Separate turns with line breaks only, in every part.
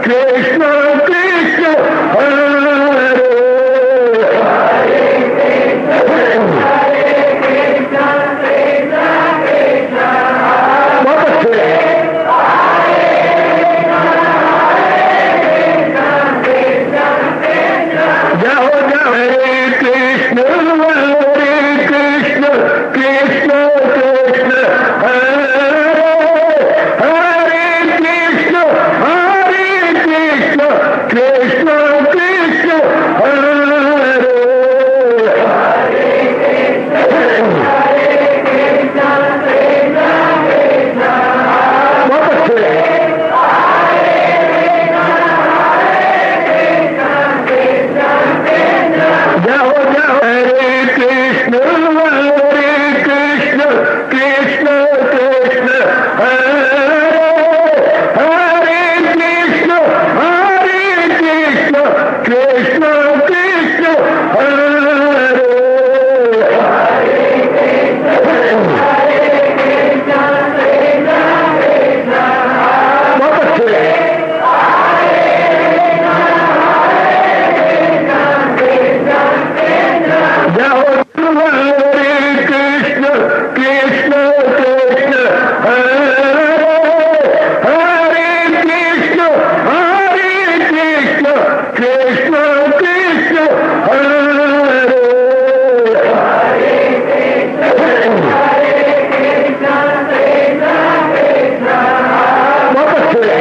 कृष्ण कृष्ण हरे बहुत अच्छे जाओ जाओ हरे कृष्ण कृष्ण कृष्ण हरे हरे कृष्ण कृष्ण कृष्ण हरे बहुत अच्छे जाओ जाओ हरे कृष्ण कृष्ण कृष्ण हरे हरे कृष्ण कृष्ण कृष्ण हरे बहुत अच्छे जाओ हरे कृष्ण कृष्ण हरे हरे कृष्ण कृष्ण कृष्ण हरे बहुत अच्छे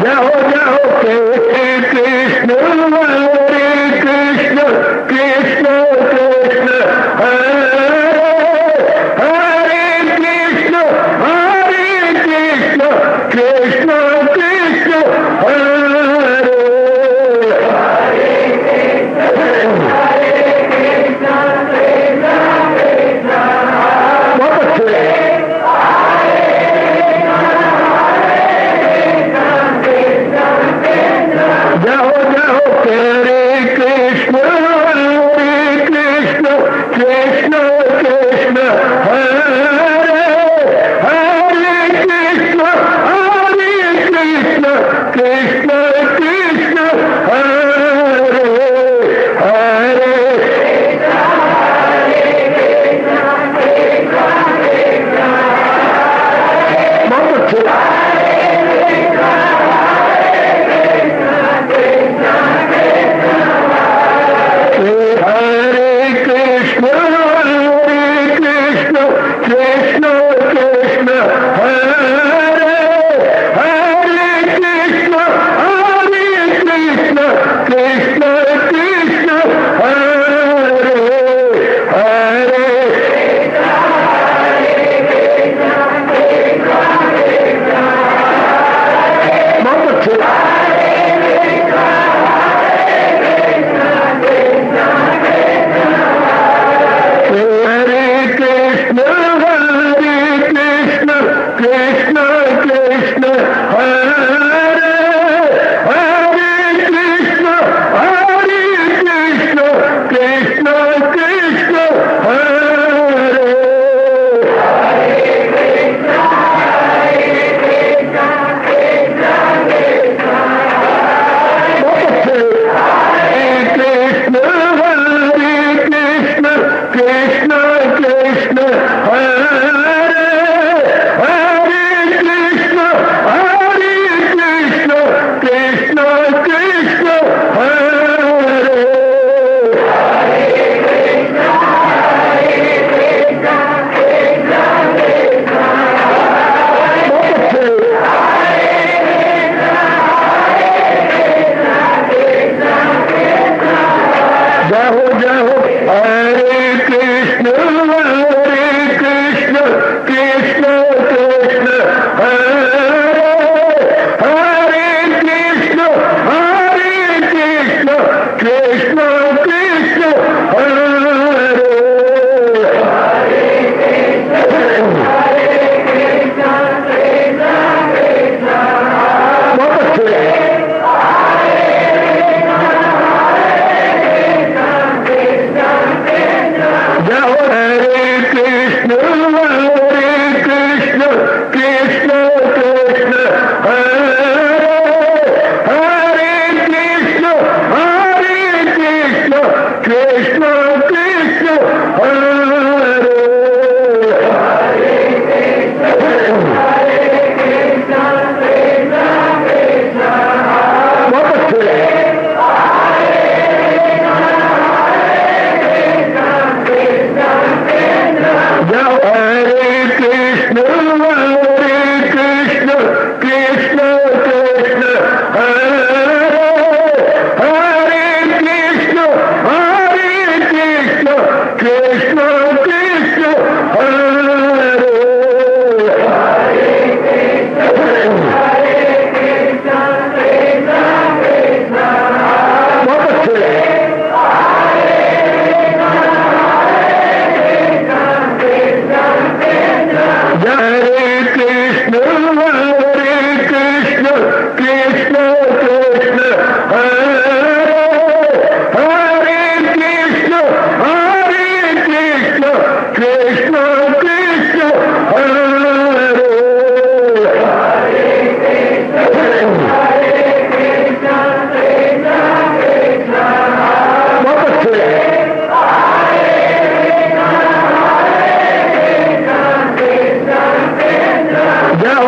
जाओ जाओ हरे कृष्ण कृष्ण हरे हरे कृष्ण कृष्ण हरे बहुत अच्छे जाओ जाओ हरे कृष्ण कृष्ण हरे हरे कृष्ण कृष्ण हरे हरे बहुत अच्छे हरे कृष्ण कृष्ण हरे हरे कृष्ण कृष्ण हरे हरे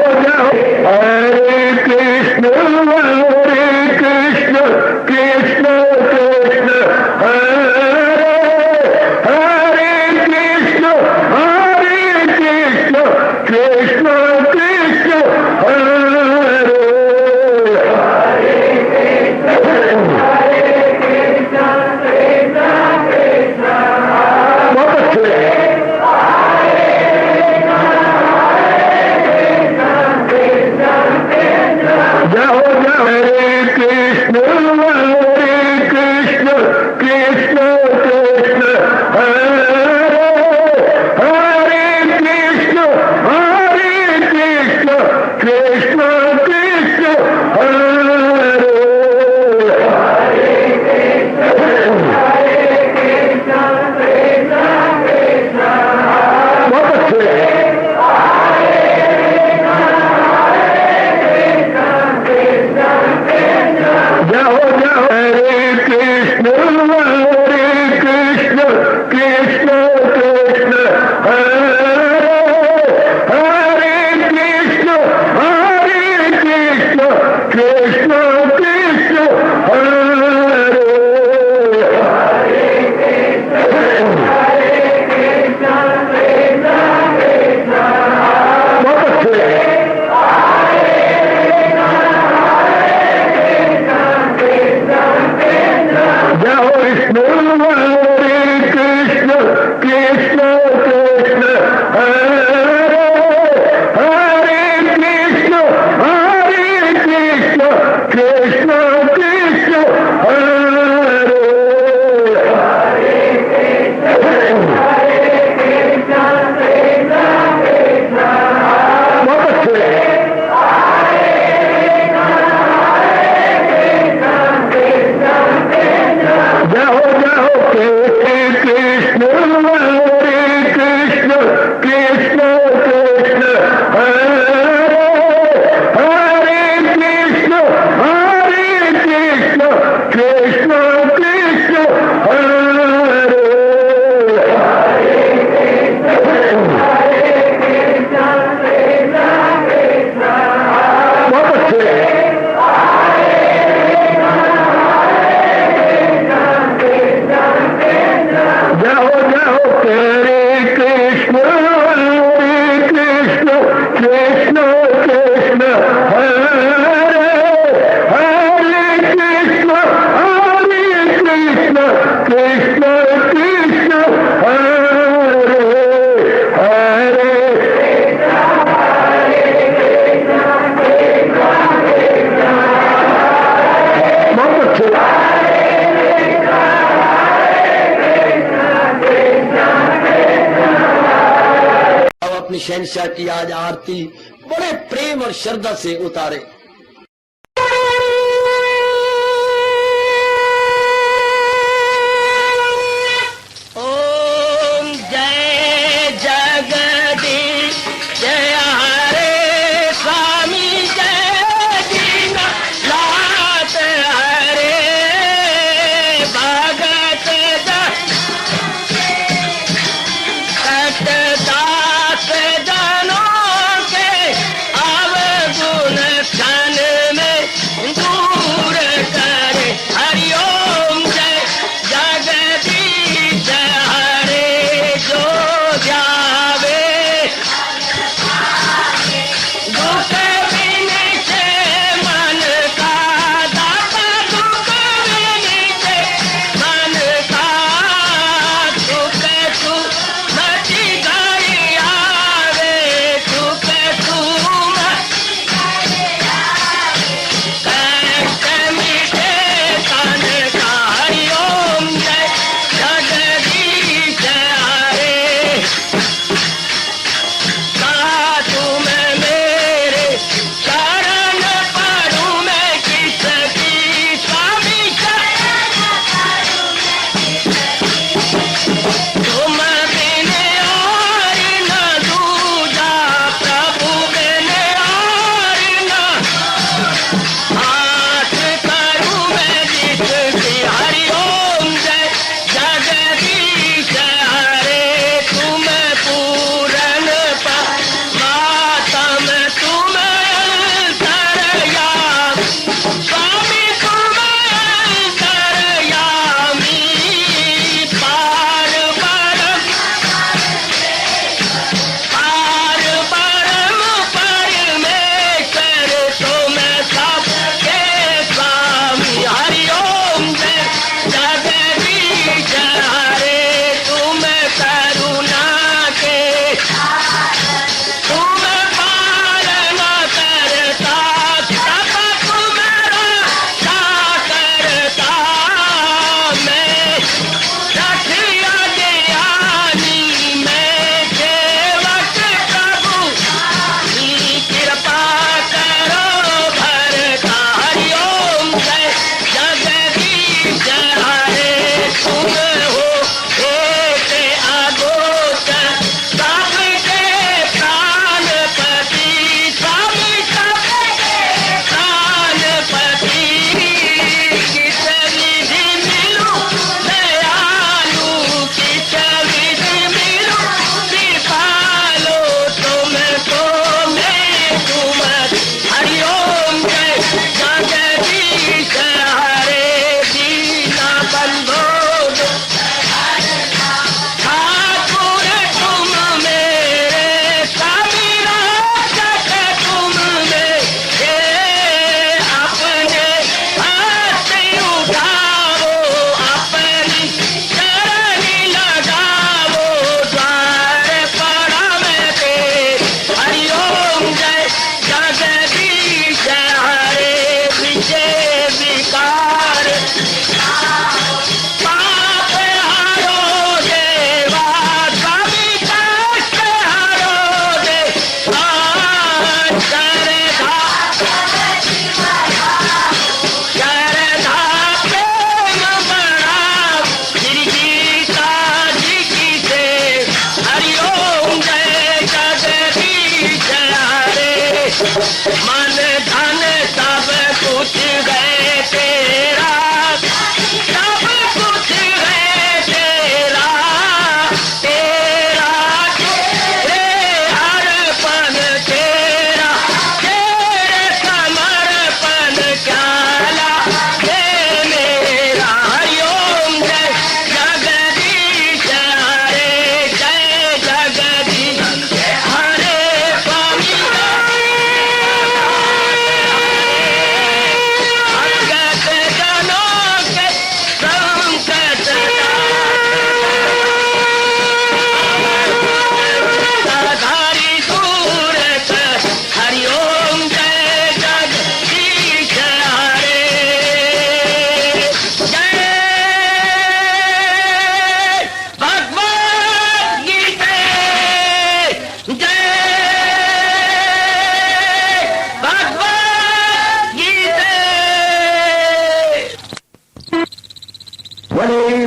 जाओ जाओ हरे कृष्ण कृष्ण कृष्ण हरे हरे कृष्ण कृष्ण कृष्ण हरे बहुत अच्छे जाओ जाओ हरे कृष्ण कृष्ण कृष्ण हरे हरे कृष्ण कृष्ण कृष्ण हरे बहुत अच्छे जाओ जाओ हरे कृष्ण कृष्ण कृष्ण हरे हरे कृष्ण कृष्ण कृष्ण हरे बहुत अच्छे जाओ विष्णु कृष्ण कृष्ण हरे हरे कृष्ण कृष्ण हरे बहुत अच्छे जाओ जाओ कृष्ण कृष्ण कृष्ण हरे हरे कृष्ण कृष्ण हरे बहुत अच्छे जाओ जाओ हरे कृष्ण कृष्ण हरे हरे कृष्ण कृष्ण हरे हरे बहुत अच्छे
अपनी शहनशाह की आज आरती बड़े प्रेम और श्रद्धा से उतारे। ओम जय जगदीश जय हरे स्वामी जय दीनानाथ हरे भगत दास जनों के अवगुण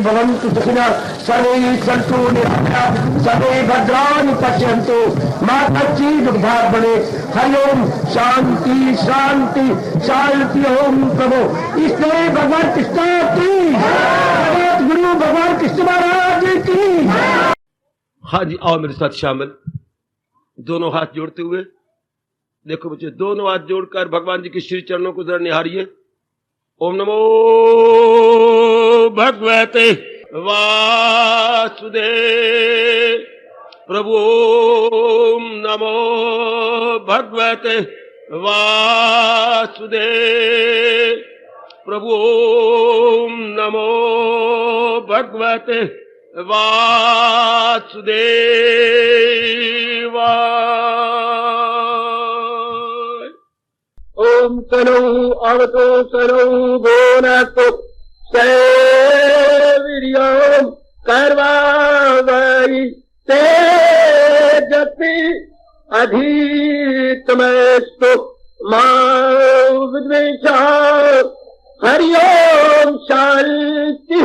भवन्तु सुखिनः सर्वे सन्तु निरामयाः सर्वे भद्राणि पश्यन्तु मा कश्चित् दुःखभाग् भवेत्। हरि ओम शांति शांति शांति। ओम प्रभु इसलिए भगवान कृष्ण की जगत गुरु भगवान कृष्ण महाराज की।
हाँ जी, आओ मेरे साथ शामिल, दोनों हाथ जोड़ते हुए। देखो बच्चे, दोनों हाथ जोड़कर भगवान जी के श्री चरणों को जरा निहारिए। ओम नमो भगवते वासुदेव प्रभु। ओम नमो भगवते वासुदेव प्रभु। ओम नमो भगवते वासुदेवाय।
ओम तनो अवतो तनो भुनक्तु सैवीर्यं कर्वावै तेजस्वी अधितमस्तु मा विद्विषावै। हरि ओम शांति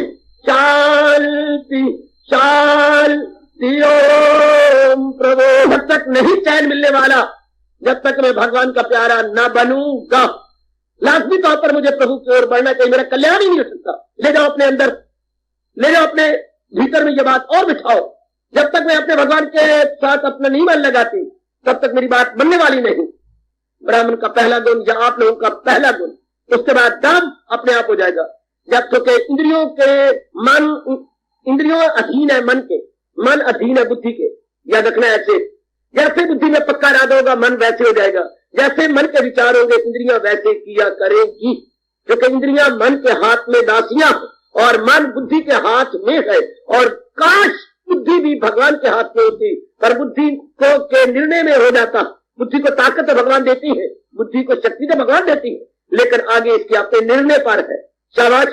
शांति शांति। ओम प्रभु। जब तक नहीं चैन मिलने वाला, जब तक मैं भगवान का प्यारा न बनूंगा, लाजमी तौर पर मुझे प्रभु की ओर बढ़ना चाहिए। मेरा कल्याण ही नहीं हो सकता। ले जाओ अपने अंदर, ले जाओ अपने भीतर में ये बात और बिठाओ। जब तक मैं अपने भगवान के साथ अपना नहीं मन लगाती, तब तक मेरी बात बनने वाली नहीं। ब्राह्मण का पहला गुण या आप लोगों का पहला गुण, उसके बाद दाम अपने आप हो जाएगा। जब तक इंद्रियों के मन, इंद्रियों अधीन है मन के, मन अधीन है बुद्धि के। याद रखना ऐसे, जैसे बुद्धि में पक्का इरादा होगा मन वैसे हो जाएगा। जैसे मन के विचार होंगे इंद्रियां वैसे किया करेंगी। क्योंकि इंद्रियां मन के हाथ में दासियां और मन बुद्धि के हाथ में है। और काश बुद्धि भी भगवान के हाथ में होती, पर बुद्धि को के निर्णय में हो जाता। बुद्धि को ताकत तो भगवान देती है, बुद्धि को शक्ति तो भगवान देती है, लेकिन आगे इसके अपने निर्णय पर है। शाबाश।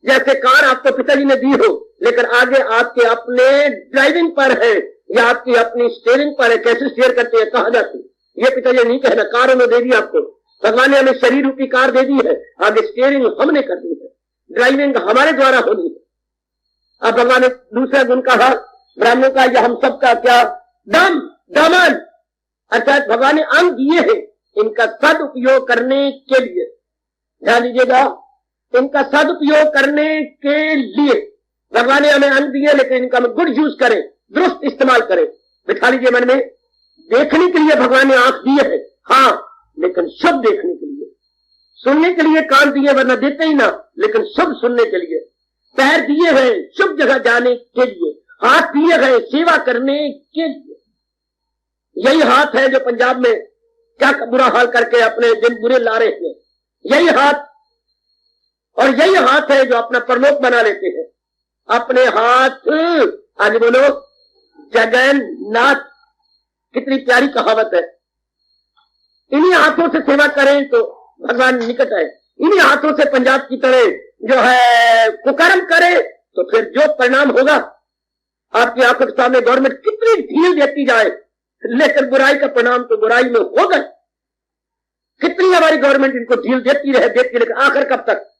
जैसे कार आपको पिताजी ने दी हो, लेकिन आगे आपके अपने ड्राइविंग पर है या आपकी अपनी स्टीयरिंग पर है। कैसे स्टीयर करते हैं, कहा जाती है, ये पिताजी नहीं कहना। कार उन्होंने दे दी आपको, भगवान ने हमें शरीर रूपी कार दे दी है। आगे स्टीयरिंग हमने करनी है, ड्राइविंग हमारे द्वारा होनी है। अब भगवान ने दूसरा गुण कहा ब्राह्मणों का या हम सबका, क्या? दम, दमन। अर्थात भगवान ने अंग दिए हैं इनका सदुपयोग करने के लिए। ध्यान दीजिएगा, इनका सदुपयोग करने के लिए भगवान ने हमें अंग दिए, लेकिन इनका हम गुड यूज करें, दुरुस्त इस्तेमाल करें। बिठा लीजिए मन में, देखने के लिए भगवान ने आंख दिए है, हाँ, लेकिन शुभ देखने के लिए। सुनने के लिए कान दिए, वरना देते ही ना, लेकिन शुभ सुनने के लिए। पैर दिए हैं शुभ जगह जाने के लिए। हाथ दिए हैं सेवा करने के लिए। यही हाथ है जो पंजाब में क्या बुरा हाल करके अपने दिन बुरे ला रहे हैं। यही हाथ, और यही हाथ है जो अपना परलोक बना लेते हैं। अपने हाथ, आगे बोलो, जगन्नाथ। कितनी प्यारी कहावत है। इन्हीं हाथों से सेवा करें तो भगवान निकट है। इन्हीं हाथों से पंजाब की तरह जो है कुकर्म करे तो फिर जो परिणाम होगा, आपकी आंखों के सामने गवर्नमेंट कितनी ढील देती जाए, लेकिन बुराई का परिणाम तो बुराई में होगा। कितनी हमारी गवर्नमेंट इनको ढील देती रहे, लेकिन आखिर कब तक?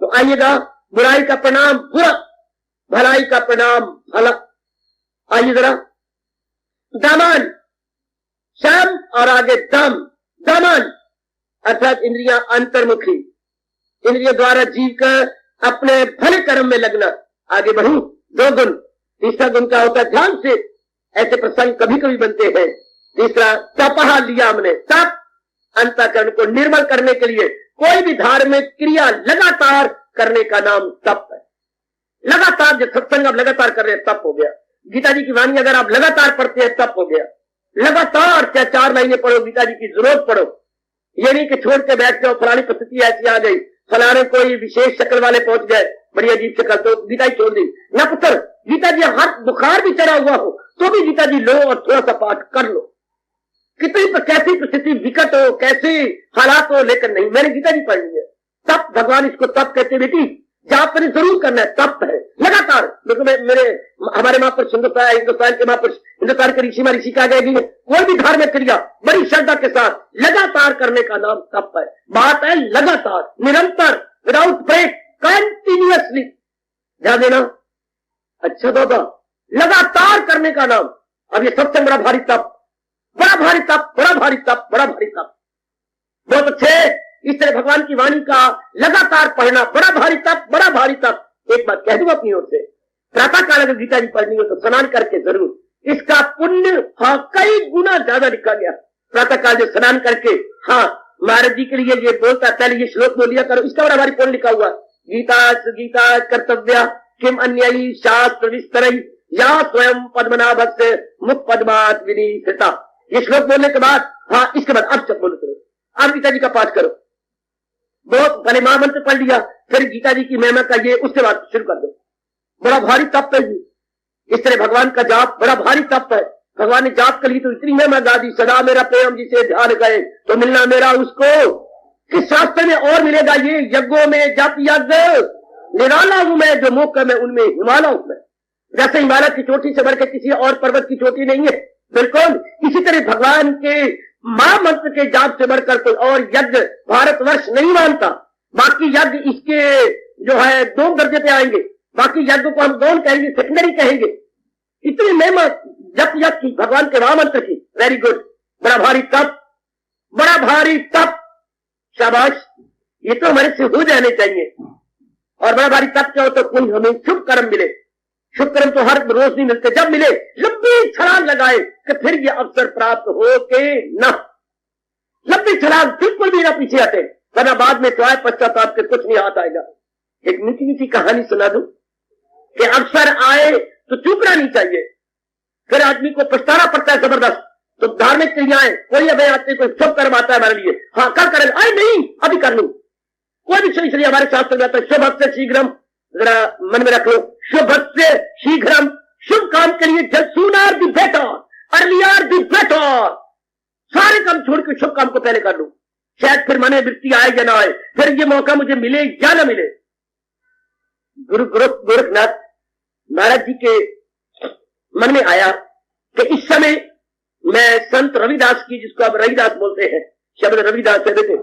तो आइएगा, बुराई का परिणाम बुरा, भलाई का परिणाम भला। आइए जरा, दमन, शम और आगे दम। दमन अर्थात इंद्रियां अंतर्मुखी, इंद्रिय द्वारा जीव का अपने भले कर्म में लगना। आगे बढ़ू, दो गुण। तीसरा गुण क्या होता है? ध्यान से, ऐसे प्रसंग कभी कभी बनते हैं। तीसरा, तपहा लिया हमने, तप, अंतःकरण को निर्मल करने के लिए कोई भी धार्मिक क्रिया लगातार करने का नाम तप है। लगातार जो सत्संग आप लगातार कर रहे हैं, तप हो गया। गीता जी की वाणी अगर आप लगातार पढ़ते हैं, तप हो गया। लगातार चाहे 4 महीने पढ़ो, गीता जी की जरूरत पढ़ो। ये नहीं कि छोड़ के बैठ जाओ, फलानी परिस्थिति ऐसी आ गई, फलाने कोई विशेष शक्ल वाले पहुंच गए, बड़ी अजीब शक्ल, तो गीता ही छोड़ दी ना। पुत्र, गीता जी हर बुखार भी चढ़ा हुआ हो तो भी गीता जी लो और थोड़ा सा पाठ कर लो। कितनी कैसी परिस्थिति विकट हो, कैसे हालात हो, लेकिन नहीं, मैंने गीता जी पढ़नी है। तप, भगवान इसको तप कहते। बेटी जाप पर जरूर करना है, तप है लगातार। हमारे महापुरुष हिंदुस्तान के महापुरुष, हिंदुस्तान के ऋषि ऋषि कहा गया कि कोई भी धार्मिक क्रिया बड़ी श्रद्धा के साथ लगातार करने का नाम तप है। बात है लगातार, निरंतर, विदाउट ब्रेक, कंटिन्यूअसली। ध्यान देना। अच्छा बाबा, लगातार करने का नाम। अब ये सत्संग बड़ा भारी तप, बड़ा भारी तप, बड़ा भारी तप, बड़ा भारी तप। बहुत अच्छे। इस तरह भगवान की वाणी का लगातार पढ़ना, बड़ा भारी तप, बड़ा भारी तप। एक बात कह दूं अपनी ओर से, प्रातः काल अगर गीता जी पढ़नी हो तो स्नान करके जरूर, इसका पुण्य हाँ कई गुना ज्यादा लिखा गया। प्रातः काल जो स्नान करके, हाँ महाराज जी के लिए ये बोलता, पहले ये श्लोक बोल लिया करो, इसका बड़ा भारी पुण्य लिखा हुआ। गीता कर्तव्य किम अन्ययी शास्त्र विस्तरई या स्वयं पद्मनाभस्य मुख पद्मात विनीता। ये श्लोक बोलने के बाद, हाँ इसके बाद अब सब बोलो करो, अब गीता जी का पाठ करो। बहुत पहले महामंत्र पढ़ लिया, फिर गीता जी की महिमा का ये, उसके बाद शुरू कर दो। बड़ा भारी तप है जी। इस तरह भगवान का जाप बड़ा भारी तप है। भगवान ने जाप कर ली तो इतनी महिमा गा दी, सदा मेरा प्रेम जिसे ध्यान गए तो मिलना मेरा उसको। किस शास्त्र में और मिलेगा ये? यज्ञों में जप यज्ञ निराला हूं मैं, जो मोक्ष में उनमें हिमालय हूं मैं। जैसे हिमालय की चोटी से बढ़ के किसी और पर्वत की चोटी नहीं है, बिल्कुल इसी तरह भगवान के महामंत्र के जाप से बढ़कर कोई और यज्ञ भारतवर्ष नहीं मानता। बाकी यज्ञ इसके जो है दो दर्जे पे आएंगे, बाकी यज्ञ को हम कौन कहेंगे? सेकेंडरी कहेंगे। इतनी महिमा जप यज्ञ की, भगवान के महामंत्र की। Very good. बड़ा भारी तप, बड़ा भारी तप, शाबाश। ये तो हमारे से हो जाने चाहिए। और बड़ा भारी तप क्या हो तो कोई हमें शुभ कर्म मिले। शुभ कर्म तो हर रोज नहीं मिलते, जब मिले लंबी छलांग लगाए कि फिर ये अवसर प्राप्त हो के ना, लंबी छलांग, बिल्कुल भी ना पीछे हटे, वरना बाद में चाहे पश्चाताप के कुछ नहीं हाथ आएगा। एक मीठी मीठी कहानी सुना दूं कि अवसर आए तो चूकना नहीं चाहिए, फिर आदमी को पछताना पड़ता है जबरदस्त। तो धार्मिक क्रियाएं, कोई अभय आते, कोई शुभ कर्म आता है हमारे लिए, हाँ कल करें, आए नहीं अभी कर लूं, कोई भी सही इसलिए हमारे शास्त्र में आता है शुभ से शीघ्रम। जरा मन में रख लो, शुभ से शीघ्रम, शुभ काम के लिए जल्द, सूनर दी बेटर, अर्लियर दी बेटर। सारे काम छोड़ के शुभ काम को पहले कर लो, शायद फिर मने वृत्ति आए या ना आए, फिर ये मौका मुझे मिले या ना मिले। गोरखनाथ महाराज जी के मन में आया कि इस समय मैं संत रविदास की, जिसको आप रविदास बोलते हैं, शब्द रविदास है देते,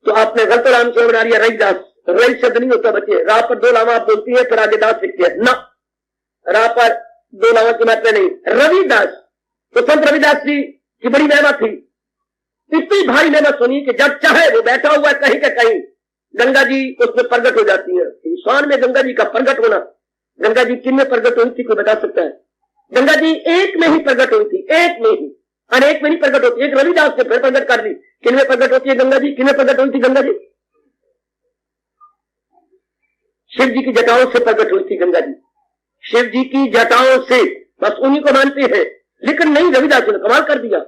तो आपने गलत नाम से बना लिया रविदास। रवि शब्द नहीं होता बच्चे, राह पर दो लावा आप बोलती है फिर आगे दास लिखते हैं ना, राह पर दो लावा की मात्रा नहीं, रविदास। तो संत रविदास जी की बड़ी महिमा थी, इतनी भारी महिमा सुनी कि जब चाहे वो बैठा हुआ कहीं के कहीं, गंगा जी उसमें प्रकट हो जाती है। इंसान में गंगा जी का प्रकट होना, गंगा जी किन में प्रकट हुई थी कोई बता सकता है? गंगा जी एक में ही प्रकट हुई थी, एक में ही, अनेक में नहीं प्रकट होती। एक रविदास ने फिर प्रकट कर दी। किन में प्रकट होती है गंगा जी? किन में प्रकट हुई थी गंगा जी? शिव जी की जटाओं से प्रकट हुई थी गंगा जी, शिव जी की जटाओं से, बस उन्हीं को मानते हैं। लेकिन नहीं, रविदास ने कमाल कर दिया।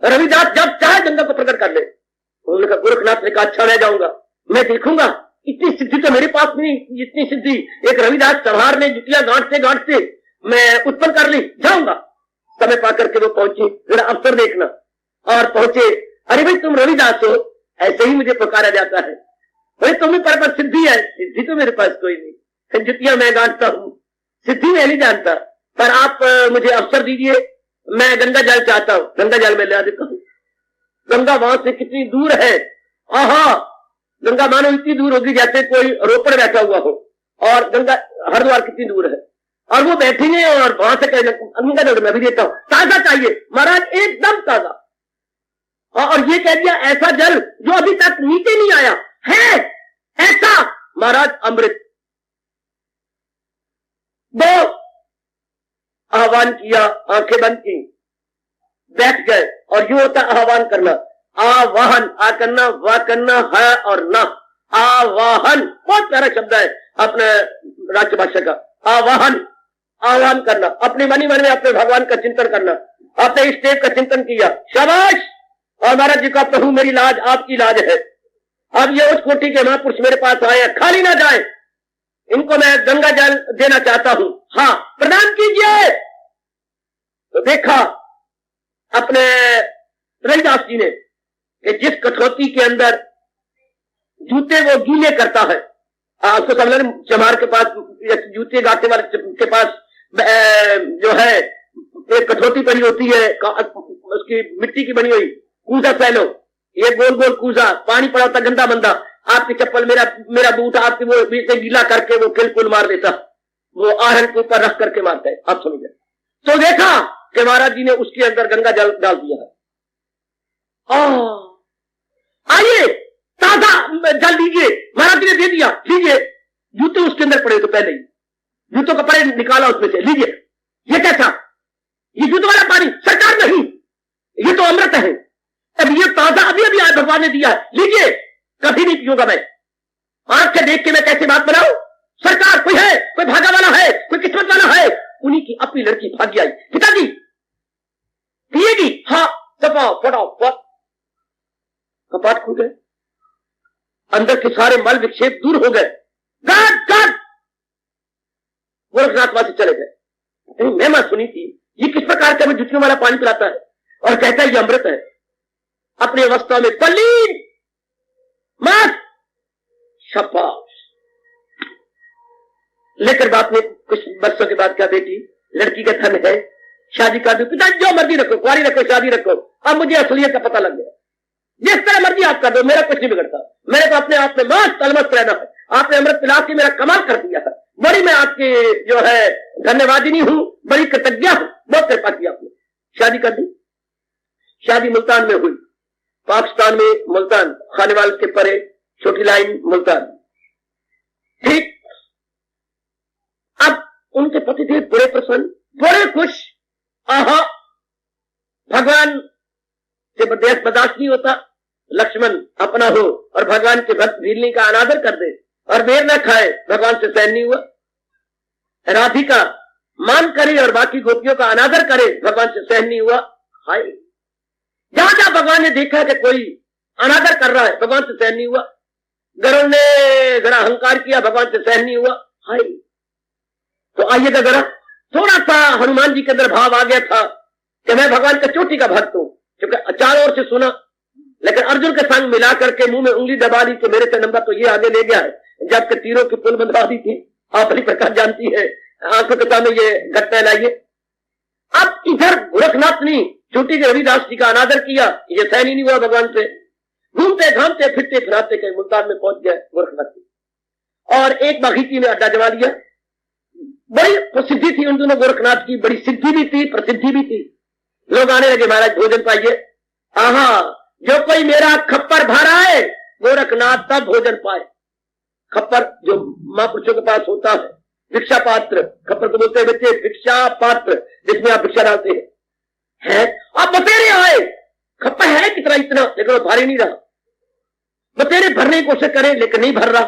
रविदास जब चाहे गंगा को प्रकट कर ले। उन्होंने कहा, गोरखनाथ ने कहा अच्छा मैं जाऊंगा, मैं देखूंगा, इतनी सिद्धि तो मेरे पास नहीं, इतनी सिद्धि एक रविदास चढ़ार ने जुतियां गांठते गांठते मैं उत्पन्न कर ली, जाऊंगा। समय पाकर के वो पहुंची, जरा अवसर देखना। और पहुंचे, अरे भाई तुम रविदास हो, ऐसे ही मुझे पुकारा जाता है। भाई तुम्हें पर सिद्धि है? सिद्धि तो मेरे पास कोई नहीं, जुतियां मैं गांठता हूं, सिद्धि मैं नहीं जानता, पर आप मुझे अवसर दीजिए, मैं गंगा जल चाहता हूं, गंगा जल में ले देता हूं। गंगा वहां से कितनी दूर है? आहा, गंगा मानो इतनी दूर होगी जैसे कोई रोपड़ बैठा हुआ हो, और गंगा हरिद्वार कितनी दूर है, और वो बैठेंगे और वहां से कहने गंगा जल मैं भी देता हूं, ताजा चाहिए महाराज, एकदम ताजा। और ये कह दिया ऐसा जल जो अभी तक नीचे नहीं आया है, ऐसा महाराज अमृत। दो आह्वान किया, आंखें बंद की, बैठ गए। और ये होता आह्वान करना, आवाहन, आ करना, वाह करना, है और ना, आवाहन बहुत प्यारा शब्द है अपने राष्ट्रभाषा का। आवाहन, आह्वान करना, अपने मन ही मन में अपने भगवान का चिंतन करना, अपने इष्ट देव का चिंतन किया, शाबाश। और महाराज जी का, प्रभु मेरी लाज आपकी लाज है, अब ये उस कोटि के महापुरुष मेरे पास आए, खाली ना जाए, इनको मैं गंगा जल देना चाहता हूं, हाँ प्रदान कीजिए। तो देखा अपने रविदास जी ने कि जिस कठौती के अंदर जूते वो गीले करता है, उसको समझ, चमार के पास, जूते गाते वाले के पास जो है एक कठौती पड़ी होती है, उसकी मिट्टी की बनी हुई, कूजा सैलो, ये गोल गोल कूजा, पानी पड़ा होता गंदा मंदा, आपकी चप्पल, मेरा बूट आपकी वो से गीला करके वो किलकुल मार देता, वो आहन के ऊपर रख करके मारता है। आप समझे? तो देखा कि महाराज जी ने उसके अंदर गंगा जल डाल दिया है। आइए ताजा जल लीजिए, महाराज जी ने दे दिया, लीजिए। जूते उसके अंदर पड़े तो पहले ही जूतों का पड़े निकाला उसमें से, लीजिए। ये कैसा? ये जूतों वाला पानी? सरकार नहीं, ये तो अमृत है। अब ये ताजा अभी अभी आज भगवान ने दिया है, लीजिए। कभी नहीं पीऊंगा मैं। आंख से देख के मैं कैसे बात बनाऊं? सरकार कोई है, कोई भागा वाला है, कोई किस्मत वाला है। उन्हीं की अपनी लड़की भागी आई, पिताजी पिएगी? हाँ, फटाफट कपाट खुल गए, अंदर के सारे मल विक्षेप दूर हो गए। गाट गाट गोरखनाथ वहां से चले गए। मैं मत सुनी थी, ये किस प्रकार का जुटियों वाला पानी पिलाता है और कहता है ये अमृत है। अपनी अवस्था में तल्लीन मत शाबाश। लेकर बाप ने कुछ वर्षों के बाद कहा, बेटी लड़की का धन है, शादी कर दो। पिता जो मर्जी रखो, कुआरी रखो, शादी रखो। अब मुझे असलियत का पता लग गया, जिस तरह मर्जी आप कर दो, मेरा कुछ नहीं बिगड़ता। मैंने तो अपने आप में मस्त अलमस्त रहना है। आपने अमृत पिला के मेरा कमाल कर दिया है। बड़ी मैं आपकी जो है धन्यवादिनी हूं, बड़ी कृतज्ञ हूं, बहुत कृपा की आपने। शादी कर दी। शादी मुल्तान में हुई, पाकिस्तान में मुल्तान, खानेवाल के परे छोटी लाइन मुल्तान। ठीक, अब उनके पति थे बड़े प्रसन्न, बड़े खुश। आहा, भगवान से बर्दाश्त नहीं होता लक्ष्मण अपना हो और भगवान के भक्त भीलनी का अनादर कर दे और बेर न खाए, भगवान से सहन नहीं हुआ। राधिका मान करे और बाकी गोपियों का अनादर करे, भगवान से सहन नहीं हुआ। हाय, जहां जहां भगवान ने देखा कि कोई अनादर कर रहा है, भगवान से सहन नहीं हुआ। गरुड़ ने जरा अहंकार किया, भगवान से सहन नहीं हुआ। हाय, तो आइएगा जरा, थोड़ा सा हनुमान जी के अंदर भाव आ गया था कि मैं भगवान का चोटी का भक्त हूं, क्योंकि चारों ओर से सुना। लेकिन अर्जुन के संग मिला करके मुंह में उंगली दबा दी कि मेरे से नंबर तो ये आगे ले गया है, जबकि तीरों की पुल बंधवा दी थी। आप हरी प्रकाश जानती है, आंखों के सामने ये घटना लाइए। अब इधर गोरखनाथ ने चोटी के रविदास जी का अनादर किया, ये सहन ही नहीं हुआ भगवान से। घूमते घामते फिरते फिराते कहीं मुल्तान में पहुंच गए गोरखनाथ और एक बागीची में अड्डा जमा लिया। बड़ी प्रसिद्धि थी उन दोनों गोरखनाथ की, बड़ी सिद्धि भी थी, प्रसिद्धि भी थी। लोग आने लगे, महाराज भोजन पाइए। आहा, जो कोई मेरा खप्पर भरा है गोरखनाथ तब भोजन पाए। खप्पर जो महापुरुषों के पास होता है, भिक्षा पात्र, खप्पर को बोलते हैं बच्चे, भिक्षा पात्र जिसमें आप भिक्षा डालते हैं। आप बतेरे आए, खप्पर है कितना इतना, लेकिन वो भारी नहीं रहा। बतेरे भरने की कोशिश करें लेकिन नहीं भर रहा,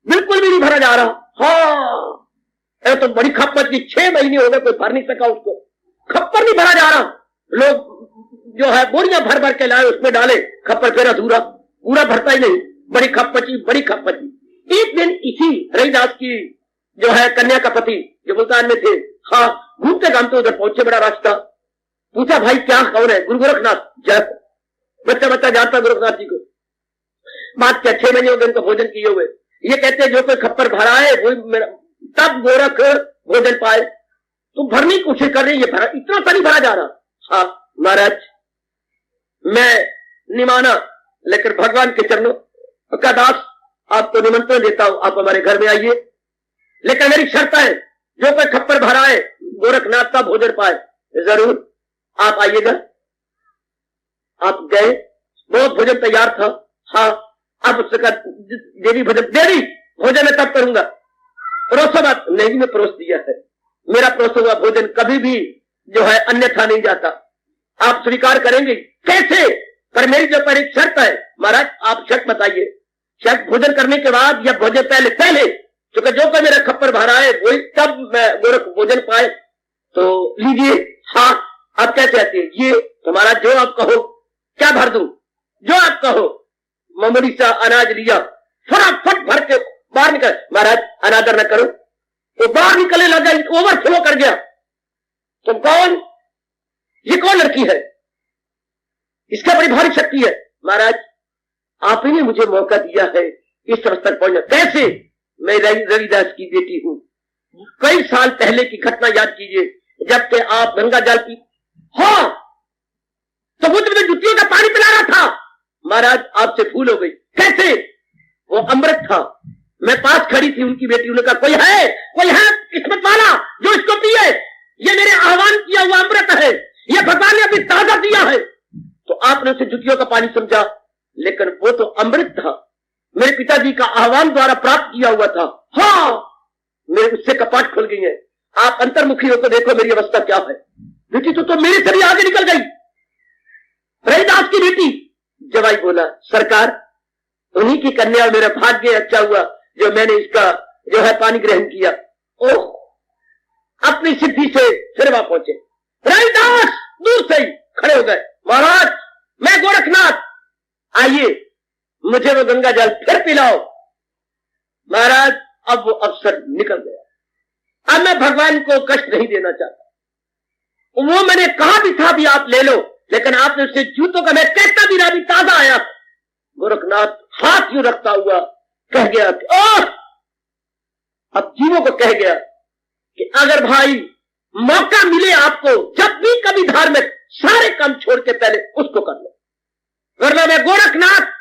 बिल्कुल भी नहीं भरा जा रहा। हाँ, तो बड़ी खप्पर की 6 महीने हो गए, कोई भर नहीं सका उसको, खप्पर नहीं भरा जा रहा। लोग जो है बोरियां भर भर के लाए, उसमें डाले, खप्पर फिर अधूरा, पूरा भरता ही नहीं। बड़ी खप्पची, बड़ी खप्पची। एक दिन इसी रविदास की जो है कन्या का पति जो मुल्तान में थे, हाँ, घूमते घामते उधर पहुंचे, बड़ा रास्ता। पूछा, भाई क्या कौन है? गुरु गोरखनाथ। जय। बच्चा बच्चा जानता गोरखनाथ जी को। बात क्या, 6 महीने हो गए उनको भोजन किए हुए। ये कहते हैं जो कोई खप्पर भरा है वो मेरा, तब गोरख भोजन पाए। तो भरने की कोशिश कर रहे हैं, ये भरा इतना सा नहीं भरा जा रहा। हाँ महाराज, मैं निमाना, लेकिन भगवान के चरणों का दास आपको निमंत्रण देता हूं, आप हमारे घर में आइए। लेकिन मेरी शर्त है, जो कोई खप्पर भरा है गोरखनाथ का भोजन पाए। जरूर आप आइएगा। आप गए, बहुत भोजन तैयार था। हाँ, आप उससे कहा, देवी भोजन मैं तब करूंगा, परोसा बात नहीं, मैं परोस दिया है। मेरा परोसा हुआ भोजन कभी भी जो है अन्यथा नहीं जाता। आप स्वीकार करेंगे? कैसे? पर मेरी जो पर एक शर्त है। महाराज आप शर्त बताइए। शर्त भोजन करने के बाद या भोजन पहले? पहले, क्योंकि जो कोई मेरा खप्पर भरा है वही तब मैं गोरख भोजन पाए। तो लीजिए। हाँ, आप क्या चाहते हैं? ये तुम्हारा जो आप कहो। क्या भर दूं? जो आप कहो। मामूली सा अनाज लिया, फटाफट भर के बाहर निकल। महाराज अनादर न करो। तो बाहर निकलने लगा, ओवरफ्लो कर गया। तुम कौन? ये कौन लड़की है? इसका बड़ी भारी शक्ति है। महाराज आप ही ने मुझे मौका दिया है इस स्तर तक पहुंचना। कैसे? मैं रविदास की बेटी हूं। कई साल पहले की घटना याद कीजिए, जबकि आप गंगा जल की, हाँ, तो वो तुम्हें जुतियों का पानी पिला रहा था। महाराज आपसे भूल हो गई। कैसे? वो अमृत था। मैं पास खड़ी थी, उनकी बेटी, उन्होंने कहा कोई है किस्मत वाला जो इसको पिए, ये मेरे आह्वान किया हुआ अमृत है, ये भगवान ने अभी ताजा दिया है। तो आपने उसे जुतियों का पानी समझा, लेकिन वो तो अमृत था, मेरे पिताजी का आह्वान द्वारा प्राप्त किया हुआ था। हाँ, मेरे उससे कपाट खुल गई है। आप अंतर्मुखी हो तो देखो मेरी अवस्था क्या है। बेटी तो मेरे से भी आगे निकल गई, रहीदास की बेटी। जवाई बोला, सरकार उन्हीं की कन्या, मेरा भाग्य अच्छा हुआ जो मैंने इसका जो है पानी ग्रहण किया। ओह, अपनी सिद्धि से फिर वहां पहुंचे। रहीदास दूर से ही खड़े हो गए, महाराज मैं गोरखनाथ, आइए मुझे वो गंगा जल फिर पिलाओ। महाराज अब वो अवसर निकल गया, अब मैं भगवान को कष्ट नहीं देना चाहता। वो मैंने कहा भी था भी आप ले लो, लेकिन आपने उससे जूतों का, मैं कहता भी रहा भी ताजा आया। गोरखनाथ हाथ यूं रखता हुआ कह गया कि अब जीवों को कह गया कि अगर भाई मौका मिले आपको, जब भी कभी धार्मिक, सारे काम छोड़ के पहले उसको कर लो, वरना मैं गोरखनाथ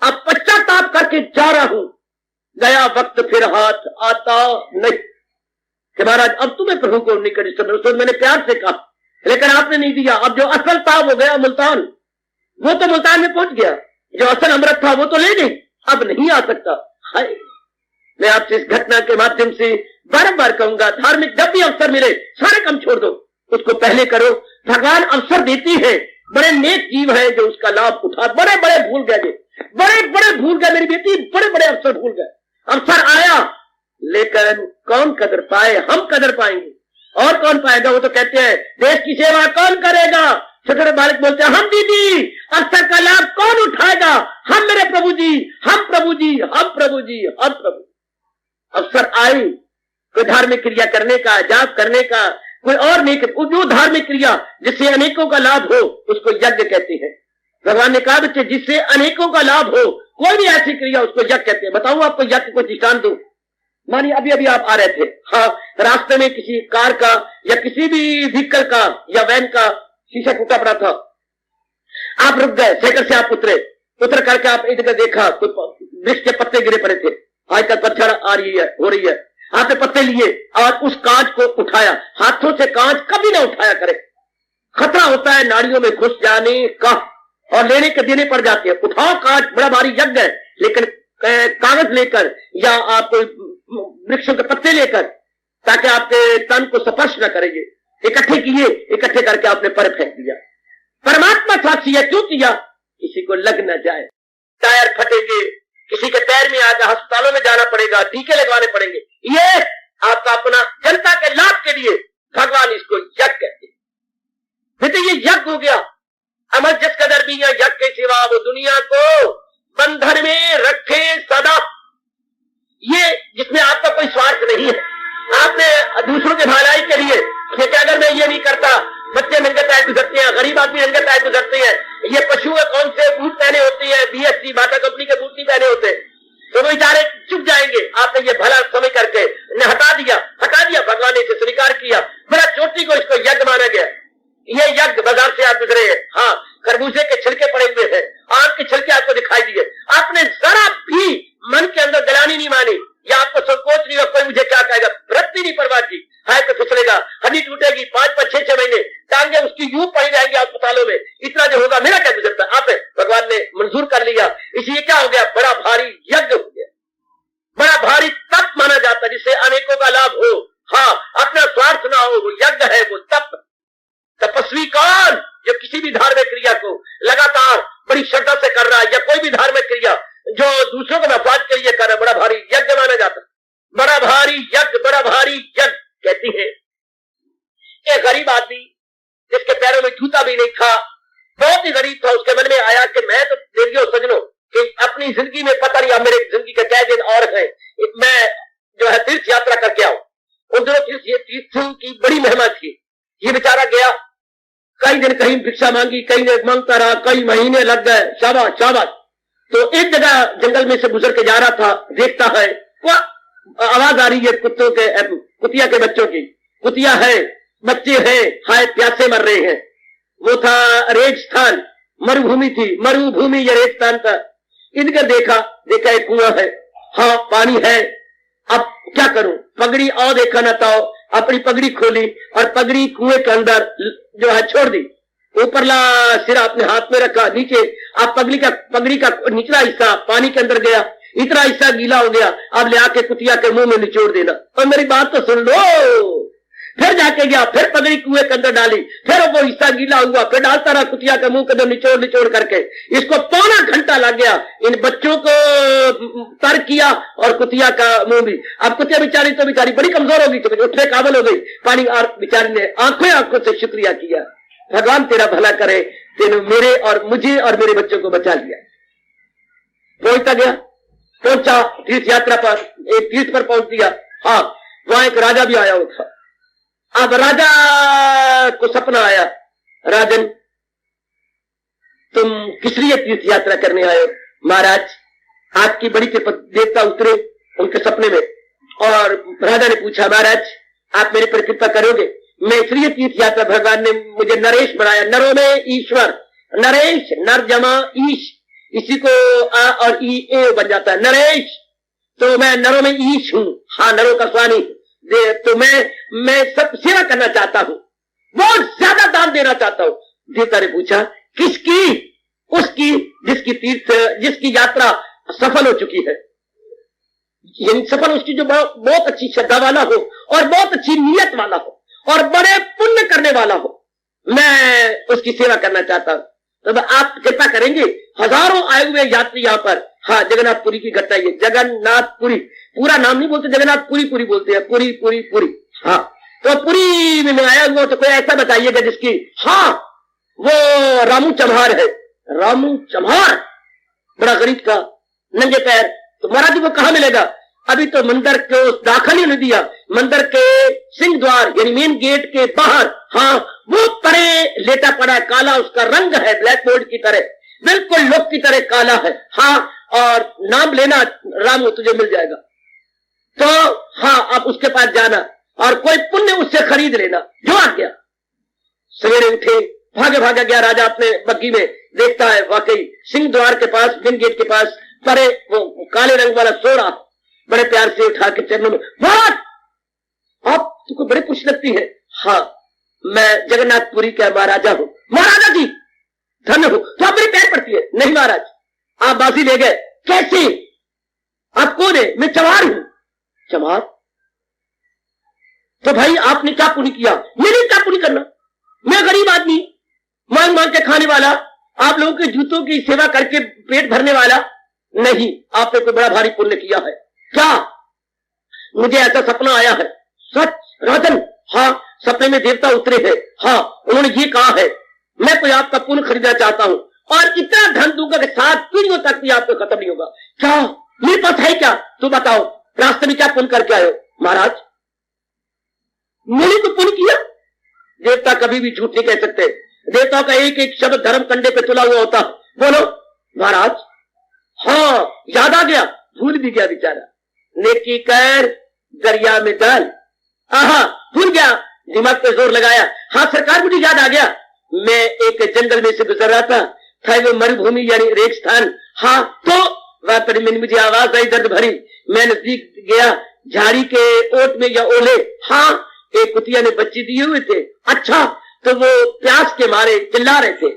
अब पश्चाताप करके जा रहा हूं, गया वक्त फिर हाथ आता नहीं। कि महाराज अब तुम्हें प्रभु को नहीं करी सब, उसको मैंने प्यार से कहा लेकिन आपने नहीं दिया। अब जो असल था वो गया मुल्तान, वो तो मुल्तान में पहुंच गया, जो असल अमृत था वो तो ले गई, अब नहीं आ सकता। हाय, मैं आपसे इस घटना के माध्यम से बार-बार कहूंगा, धार्मिक जब भी अवसर मिले सारे काम छोड़ दो, उसको पहले करो। भगवान अवसर देती है, बड़े नेक जीव है जो उसका लाभ उठा, बड़े बड़े भूल गए, बड़े बड़े भूल गए मेरी बेटी, बड़े बड़े अवसर भूल गए। अवसर आया लेकिन कौन कदर पाए, हम कदर पाएंगे और कौन पाएगा। वो तो कहते हैं देश की सेवा कौन करेगा, छोटे बालक बोलते हैं हम दीदी, अवसर का लाभ कौन उठाएगा, हम मेरे प्रभु जी, हम प्रभु जी, हम प्रभु जी, हम प्रभु। अवसर आए कोई धार्मिक क्रिया करने का, जाप करने का, कोई और नहीं, जो धार्मिक क्रिया जिससे अनेकों का लाभ हो उसको यज्ञ कहते हैं। भगवान ने कहा बच्चे जिससे अनेकों का लाभ हो, कोई भी ऐसी क्रिया उसको यज्ञ कहते हैं। बताऊं आपको यज्ञ को दृष्टांत दूं। मानिए अभी अभी आप आ रहे थे, हाँ, रास्ते में किसी कार का या किसी भी व्हीकल का या वैन का शीशा टूटा पड़ा था, आप रुक गए, साइकिल से आप उतर करके आप एक जगह देखा कुछ वृक्ष के पत्ते गिरे पड़े थे, आजकल पतझड़ आ रही है, हो रही है, आपने पत्ते लिए और उस कांच को उठाया। हाथों से कांच कभी ना उठाया करे, खतरा होता है नाड़ियों में घुस जाने का और लेने के देने पड़ जाते हैं। उठाओ कांच, बड़ा भारी यज्ञ है, लेकिन कागज लेकर या आप वृक्षों के पत्ते लेकर, ताकि आपके तन को स्पर्श न करेंगे, इकट्ठे किए, इकट्ठे करके आपने पर फेंक दिया। परमात्मा साक्षी है, क्यों किया, किसी को लग न जाए, टायर फटेंगे, किसी के पैर में आगे अस्पतालों में जाना पड़ेगा, टीके लगवाने पड़ेंगे, ये आपका अपना जनता के लाभ के लिए भगवान इसको यज्ञ कहते हैं। तो ये यज्ञ हो गया। अमर जिस कदर भी यज्ञ के सिवा वो दुनिया को बंधन में रखे सदा, ये जिसमें आपका कोई स्वार्थ नहीं है, आपने दूसरों के भलाई के लिए, क्योंकि अगर मैं ये नहीं करता, बच्चे नंगे पैर गुजरते हैं, गरीब आदमी नंगे पैर गुजरते हैं, ये पशु कौन से बूट पहने होते हैं, BSC बाटा कंपनी के बूट नहीं पहने होते, तो वो बेचारे चुप जाएंगे। आपने ये भला समय करके ने हटा दिया, भगवान ने इसे स्वीकार किया, बड़ा चोटी को इसको यज्ञ माना गया। ये यज्ञ बाजार से आप गुजरे हैं, हाँ, खरबूजे के छिलके पड़े हुए हैं, आम के छिलके आपको दिखाई दिए, आपने जरा भी मन के अंदर गलानी नहीं मानी या आपको संकोच नहीं हुआ कोई मुझे क्या कहेगा, वृत्ति नहीं परवाह की, हाय तो फिसलेगा, हड्डी टूटेगी, 5-5, 6-6 महीने टांगे उसकी यूं पड़ी रहेंगी अस्पतालों में, इतना जो होगा मेरा क्या गुजरता। आप भगवान ने मंजूर कर लिया, इसलिए क्या हो गया, बड़ा भारी यज्ञ हो गया, बड़ा भारी तप माना जाता है जिससे अनेकों का लाभ हो, हाँ, अपना स्वार्थ ना हो, वो यज्ञ है, वो तप। तपस्वी कौन, जो किसी भी धार्मिक क्रिया को लगातार बड़ी श्रद्धा से कर रहा है, या कोई भी धार्मिक क्रिया जो दूसरों को नफाज के लिए कर रहा है, बड़ा भारी यज्ञ माना जाता है। बड़ा भारी यज्ञ, बड़ा भारी यज्ञ कहती है। एक गरीब आदमी जिसके पैरों में जूता भी नहीं था, बहुत ही गरीब था, उसके मन में आया कि मैं तो देवियों सजनों कि अपनी जिंदगी में पता नहीं अब मेरे जिंदगी के क्या दिन और है, मैं जो है तीर्थ यात्रा करके आऊं। उन दिनों तीर्थ की बड़ी महिमा थी। ये बेचारा गया, कई दिन कहीं भिक्षा मांगी, कई दिन मांगता रहा, कई महीने लग गए, शाबाश शाबाश। तो एक जगह जंगल में से गुजर के जा रहा था, देखता है आवाज आ रही है कुतिया के बच्चों की, कुतिया है, बच्चे हैं, हाय प्यासे मर रहे हैं। वो था रेगिस्तान, मरुभूमि थी, मरुभूमि या रेगिस्तान था। इधर देखा एक कुआं है, हाँ पानी है, अब क्या करूं, पगड़ी और देखा ना तो अपनी पगड़ी खोली और पगड़ी कुएं के अंदर जो है छोड़ दी, ऊपरला सिरा अपने हाथ में रखा, नीचे अब पगड़ी का निचला हिस्सा पानी के अंदर गया, इतना हिस्सा गीला हो गया, अब ले आके कुतिया के मुंह में निचोड़ देना। और मेरी बात तो सुन लो, फिर जाके गया, फिर पगड़ी कुएं के अंदर डाली, फिर वो हिस्सा गीला हुआ, फिर डालता रहा कुतिया के मुंह के अंदर निचोड़ करके। इसको पौना घंटा लग गया, इन बच्चों को तर किया और कुतिया का मुंह भी। अब कुतिया बेचारी बड़ी कमजोर होगी, तो उठने काबिल हो गई, पानी और बेचारी ने आंखों से शुक्रिया किया, भगवान तेरा भला करे, तेने मेरे और मुझे और मेरे बच्चों को बचा लिया। पहुंचा तीर्थ यात्रा पर, एक तीर्थ पर पहुंच दिया। हाँ, वहां एक राजा भी आया हुआ था। अब राजा को सपना आया, राजन तुम किस लिए तीर्थ यात्रा करने आए हो? महाराज आपकी बड़ी कृपा, देवता उतरे उनके सपने में और राजा ने पूछा, महाराज आप मेरे पर कृपा करोगे? मैं इसलिए तीर्थ यात्रा, भगवान ने मुझे नरेश बनाया, नरों में ईश्वर, नरेश नर जमा ईश, इसी को आ और ई ए बन जाता है नरेश, तो मैं नरों में ईश हूं, हाँ नरों का स्वामी, तो मैं सब सेवा करना चाहता हूं, बहुत ज्यादा दान देना चाहता हूं। देवता ने पूछा किसकी? उसकी जिसकी यात्रा सफल हो चुकी है, यानी सफल उसकी जो बहुत अच्छी श्रद्धा वाला हो और बहुत अच्छी नियत वाला हो और बड़े पुण्य करने वाला हो, मैं उसकी सेवा करना चाहता हूं। तो आप कृपा करेंगे, हजारों आए हुए यात्री यहाँ पर, हाँ जगन्नाथपुरी की घटना, ये जगन्नाथपुरी, पूरा नाम नहीं बोलते, जगन्नाथपुरी बोलते हैं, पुरी। हाँ, तो पुरी में आया हुआ तो कोई ऐसा बताइएगा जिसकी, हाँ वो रामू चम्हार है, रामू चम्हार, बड़ा गरीब का, नंगे पैर, तो महाराज जी वो कहाँ मिलेगा? अभी तो मंदिर को दाखिल ही नहीं दिया, मंदिर के सिंह द्वार यानी मेन गेट के बाहर, हाँ वो परे लेटा पड़ा है, काला उसका रंग है, ब्लैक बोर्ड की तरह, बिल्कुल लोग की तरह काला है। हाँ, और नाम लेना रामू तुझे मिल जाएगा, तो हाँ आप उसके पास जाना और कोई पुण्य उससे खरीद लेना। जो आ गया, सवेरे उठे, भागे गया राजा अपने बग्गी में, देखता है वाकई सिंह द्वार के पास, मेन गेट के पास परे वो काले रंग वाला सो रहा, बड़े प्यार से उठा के चरणों में, आप तुमको बड़े खुश लगती है? हाँ मैं जगन्नाथपुरी का महाराजा हूं। महाराजा जी धन्य हो, तो आप मेरे पैर पड़ती है? नहीं महाराज, आप बाजी ले गए। कैसे? आप कौन है? मैं चमार हूं। चमार? तो भाई आपने क्या पुण्य किया? मैंने क्या पुण्य करना, मैं गरीब आदमी, मांग के खाने वाला, आप लोगों के जूतों की सेवा करके पेट भरने वाला नहीं, आपने कोई बड़ा भारी पुण्य किया है। क्या? मुझे ऐसा सपना आया है। सच राजन? हाँ, सपने में देवता उतरे हैं, हाँ उन्होंने ये कहा है मैं कोई आपका पुण्य खरीदना चाहता हूं और इतना धन दूंगा कि 7 पीढ़ियों तक भी आपको खत्म नहीं होगा। क्या मेरे पास है क्या? तो बताओ, रास्ते में क्या पुण्य करके आए हो? महाराज मैंने तो पुण्य किया। देवता कभी भी झूठ नहीं कह सकते, देवताओं का एक एक शब्द धर्म कंडे पे तुला हुआ होता। बोलो महाराज। हाँ याद आ गया, भूल भी गया बेचारा, नेकी कर दरिया में डाल, आहा भूल गया, दिमाग पे जोर लगाया। हाँ सरकार मुझे याद आ गया, मैं एक जंगल में से गुजर रहा था वो मरुभूमि यानी रेगिस्तान। हाँ तो वहां पर मुझे आवाज आई दर्द भरी, मैं नजदीक गया, झाड़ी के ओट में या ओले, हाँ एक कुतिया ने बच्चे दिए हुए थे। अच्छा, तो वो प्यास के मारे चिल्ला रहे थे,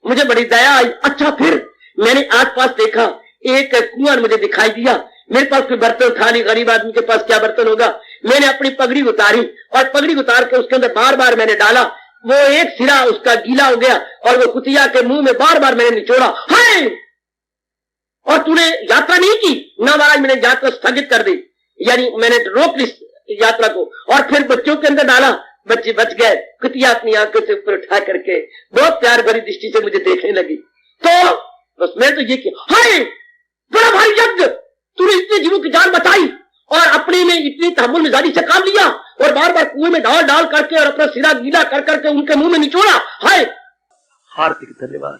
मुझे बड़ी दया आई। अच्छा, फिर मैंने आसपास देखा, एक कुआं मुझे दिखाई दिया, मेरे पास कोई बर्तन था नहीं, गरीब आदमी के पास क्या बर्तन होगा। मैंने अपनी पगड़ी उतारी और पगड़ी उतार के उसके अंदर बार बार मैंने डाला, वो एक सिरा उसका गीला हो गया और वो कुतिया के मुंह में बार बार मैंने निचोड़ा। हाय, और तूने यात्रा नहीं की? ना महाराज, मैंने यात्रा स्थगित कर दी, यानी मैंने रोक ली यात्रा को, और फिर बच्चों के अंदर डाला, बच्चे बच गए। कुतिया अपनी आंखों से ऊपर उठा करके बहुत प्यार भरी दृष्टि से मुझे देखने लगी। तो बस मैं तो ये किया, हाय बड़ा भारी यज्ञ, तूने इतने जीवों की जान बचाई और अपने में इतनी तहम्मुल मिजाजी से काम लिया और बार बार कुएं में डाल करके और अपना सिरा गीला कर करके उनके मुंह में निचोड़ा। हाय, हार्दिक धन्यवाद।